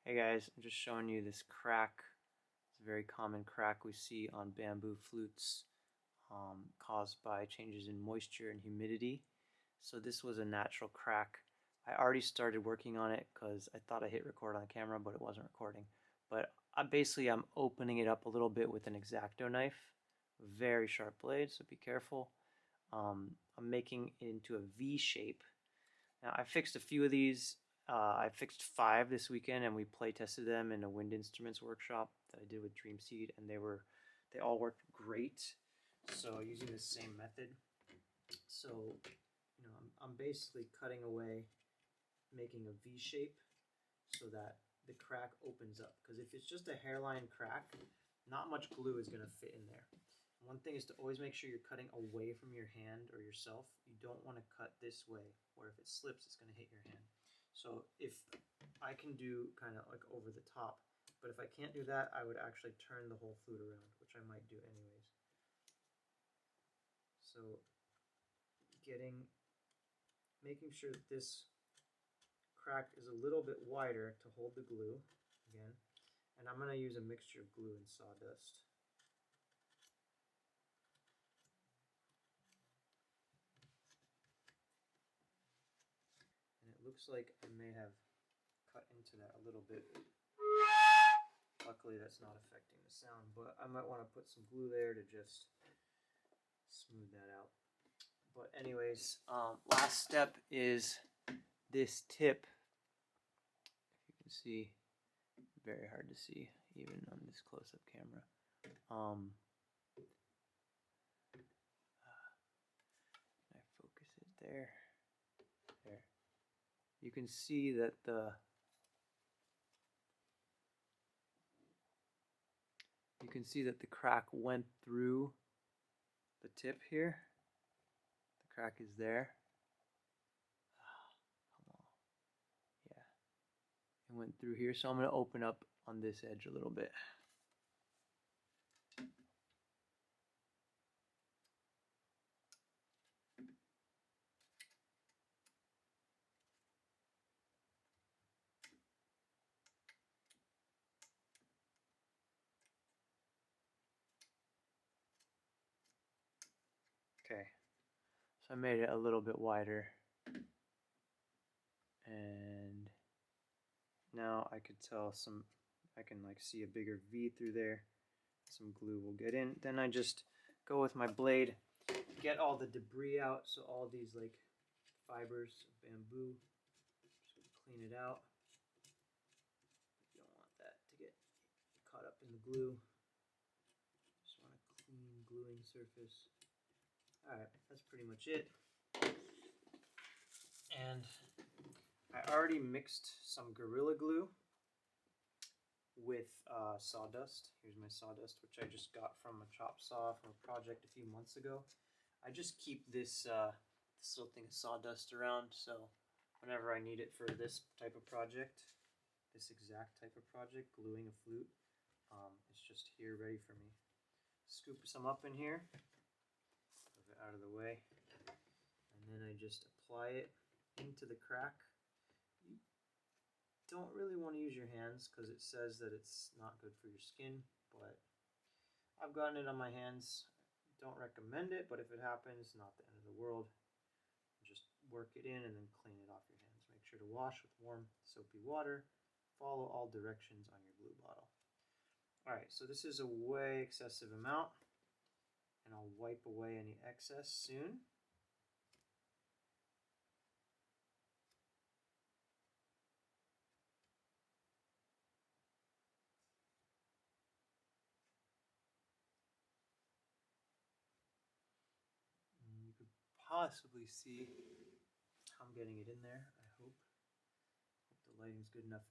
Hey guys, I'm just showing you this crack. It's a very common crack we see on bamboo flutes caused by changes in moisture and humidity. So this was a natural crack. I already started working on it because I thought I hit record on the camera, but it wasn't recording. But I'm opening it up a little bit with an X-Acto knife. Very sharp blade, so be careful. I'm making it into a V shape. Now I fixed a few of these. I fixed 5 this weekend, and we play tested them in a wind instruments workshop that I did with Dream Seed, and they all worked great. So using the same method. So I'm basically cutting away, making a V shape so that the crack opens up. Because if it's just a hairline crack, not much glue is going to fit in there. One thing is to always make sure you're cutting away from your hand or yourself. You don't want to cut this way, where if it slips, it's going to hit your hand. So if I can do kind of like over the top, but if I can't do that, I would actually turn the whole flute around, which I might do anyways. So making sure that this crack is a little bit wider to hold the glue again. And I'm going to use a mixture of glue and sawdust. And it looks like I may have cut into that a little bit. Luckily that's not affecting the sound, but I might want to put some glue there to just smooth that out. But anyways, last step is this tip. If you can see, very hard to see even on this close-up camera. I focus it there. There. You can see that the crack went through the tip here. The crack is there. Come on. Yeah. It went through here, so I'm going to open up on this edge a little bit. Okay, so I made it a little bit wider, and now I could tell I can like see a bigger V through there. Some glue will get in. Then I just go with my blade, get all the debris out, so all these like fibers of bamboo, just clean it out. You don't want that to get caught up in the glue. Just want a clean gluing surface. Alright, that's pretty much it. And I already mixed some Gorilla Glue with sawdust. Here's my sawdust, which I just got from a chop saw from a project a few months ago. I just keep this little thing of sawdust around, so whenever I need it for this type of project, this exact type of project, gluing a flute, it's just here ready for me. Scoop some up in here, move it out of the way, and then I just apply it into the crack. You don't really want to use your hands because it says that it's not good for your skin, but I've gotten it on my hands. Don't recommend it, but if it happens, not the end of the world. Just work it in and then clean it off your hands. Make sure to wash with warm soapy water. Follow all directions on your glue bottle. Alright, so this is a way excessive amount, and I'll wipe away any excess soon. And you could possibly see how I'm getting it in there, I hope. Hope the lighting's good enough.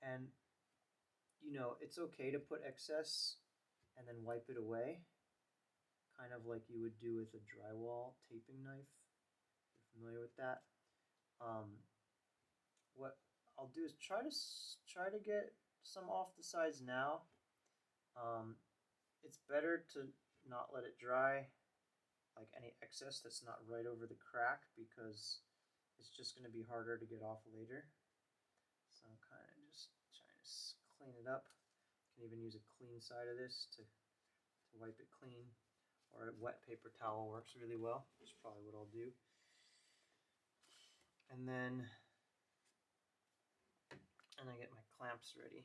And it's okay to put excess and then wipe it away, kind of like you would do with a drywall taping knife. You're familiar with that? What I'll do is try to get some off the sides now. It's better to not let it dry, like any excess that's not right over the crack, because it's just going to be harder to get off later. So I'm kind of just trying to up. You can even use a clean side of this to wipe it clean, or a wet paper towel works really well. That's probably what I'll do. And then I get my clamps ready.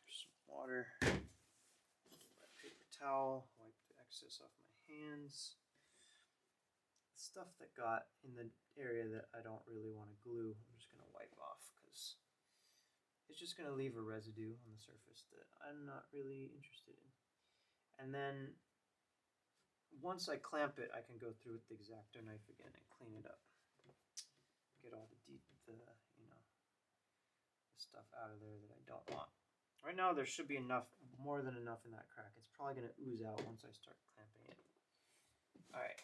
There's some water, wet paper towel, wipe the excess off my hands. The stuff that got in the area that I don't really want to glue, I'm just going to wipe off because it's just going to leave a residue on the surface that I'm not really interested in. And then once I clamp it, I can go through with the X-Acto knife again and clean it up. Get all the stuff out of there that I don't want. Right now there should be enough, more than enough in that crack. It's probably going to ooze out once I start clamping it. Alright,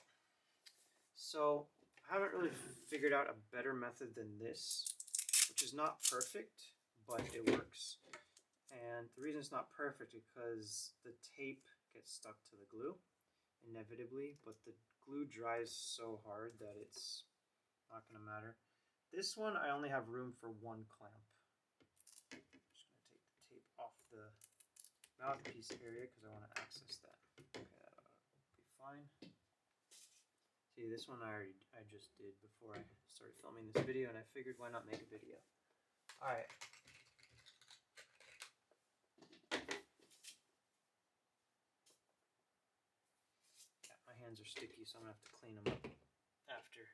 so I haven't really figured out a better method than this, which is not perfect, but it works. And the reason it's not perfect is because the tape gets stuck to the glue inevitably, but the glue dries so hard that it's not going to matter. This one I only have room for one clamp. I'm just going to take the tape off the mouthpiece area because I want to access that. Okay, that'll be fine. See, this one I just did before I started filming this video, and I figured why not make a video. Alright. My hands are sticky, so I'm going to have to clean them up after.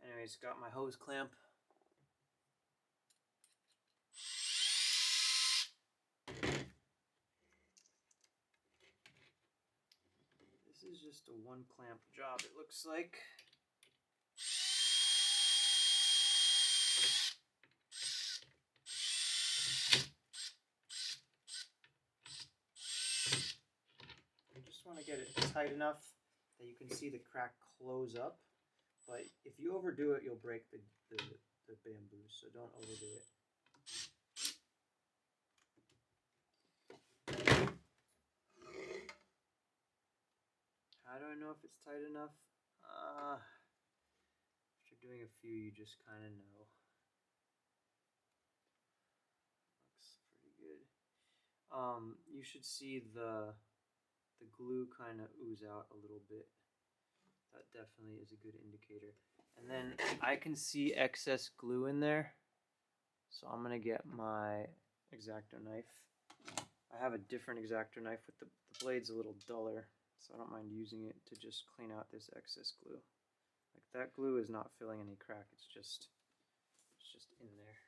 Anyways, got my hose clamp. This is just a one clamp job, it looks like. I just want to get it tight enough that you can see the crack close up, but if you overdo it, you'll break the bamboo, so don't overdo it. How do I know if it's tight enough? After doing a few, you just kind of know. Looks pretty good. You should see the glue kind of ooze out a little bit. That definitely is a good indicator. And then I can see excess glue in there, so I'm gonna get my X-Acto knife. I have a different X-Acto knife with the blade's a little duller, so I don't mind using it to just clean out this excess glue. Like, that glue is not filling any crack, it's just in there.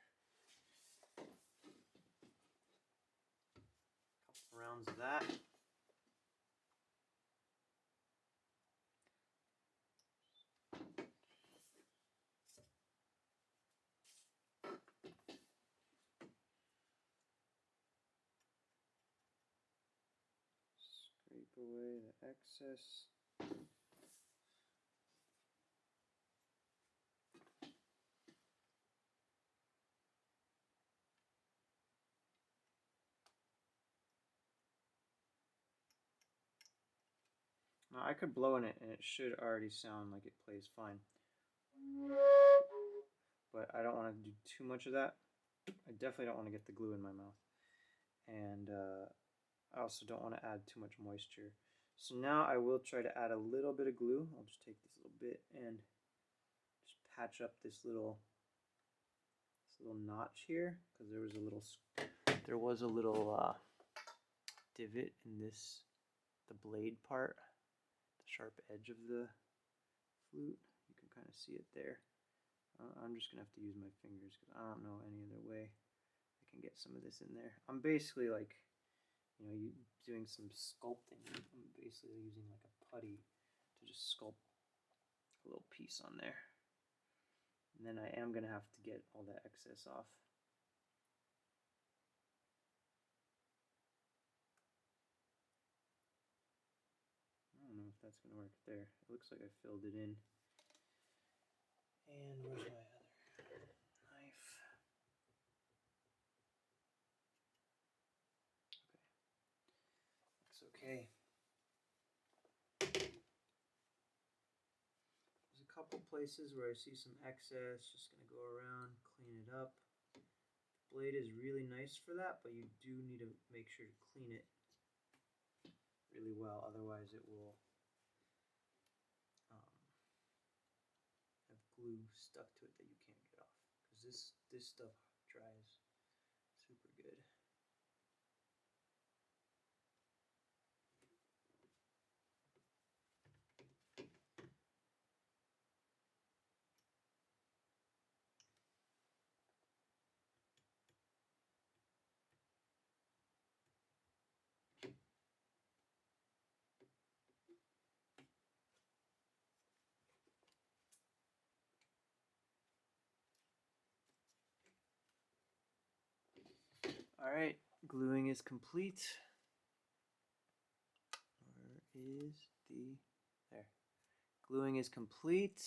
Couple rounds of that. Scrape away the excess. Now, I could blow in it and it should already sound like it plays fine. But I don't want to do too much of that. I definitely don't want to get the glue in my mouth. And I also don't want to add too much moisture. So now I will try to add a little bit of glue. I'll just take this little bit and just patch up this little notch here, because there was a little divot in the blade part, the sharp edge of the flute. You can kind of see it there. I'm just gonna have to use my fingers because I don't know any other way I can get some of this in there. I'm basically like, doing some sculpting. I'm basically using like a putty to just sculpt a little piece on there. And then I am going to have to get all that excess off. I don't know if that's going to work there. It looks like I filled it in. And where's my other knife? Okay. Looks okay. There's a couple places where I see some excess, just going to go around, clean it up. The blade is really nice for that, but you do need to make sure to clean it really well, otherwise it will have glue stuck to it that you can't get off, because this stuff dries super good. Alright, gluing is complete. Where is there. Gluing is complete.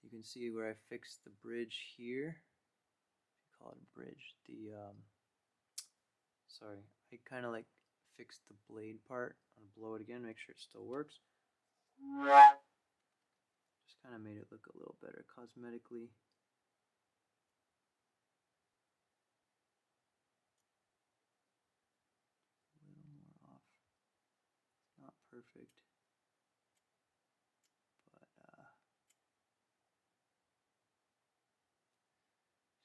You can see where I fixed the bridge here. You call it a bridge. Sorry, I kind of like fixed the blade part. I'm gonna blow it again, make sure it still works. Just kind of made it look a little better cosmetically. A little more off. It's not perfect, but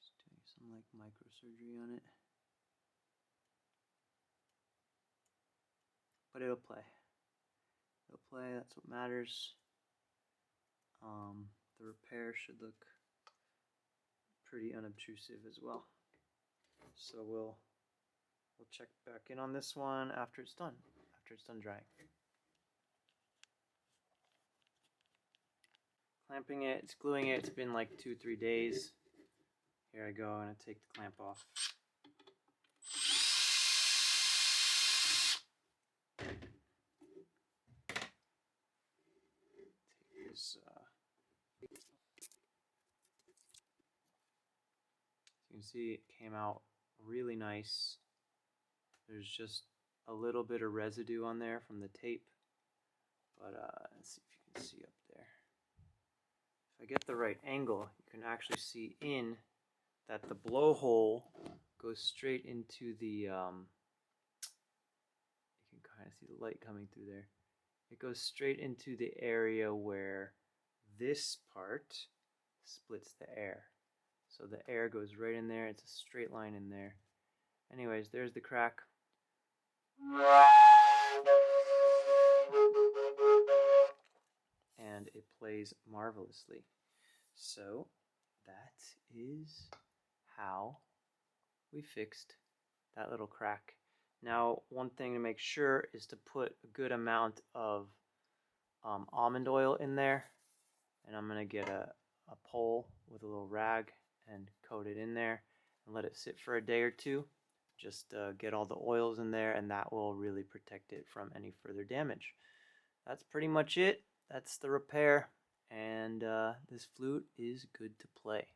just doing some like microsurgery on it. But it'll play. It'll play, that's what matters. The repair should look pretty unobtrusive as well. So we'll check back in on this one after it's done drying. Clamping it, it's gluing it, it's been like 2-3 days. Here I go, I'm gonna take the clamp off. Take this, you can see it came out really nice. There's just a little bit of residue on there from the tape, but let's see if you can see up there. If I get the right angle, you can actually see in that the blowhole goes straight into the, you can kind of see the light coming through there. It goes straight into the area where this part splits the air. So the air goes right in there, it's a straight line in there. Anyways, there's the crack. And it plays marvelously. So that is how we fixed that little crack. Now, one thing to make sure is to put a good amount of almond oil in there. And I'm going to get a pole with a little rag and coat it in there and let it sit for a day or two. Just get all the oils in there, and that will really protect it from any further damage. That's pretty much it. That's the repair, and this flute is good to play.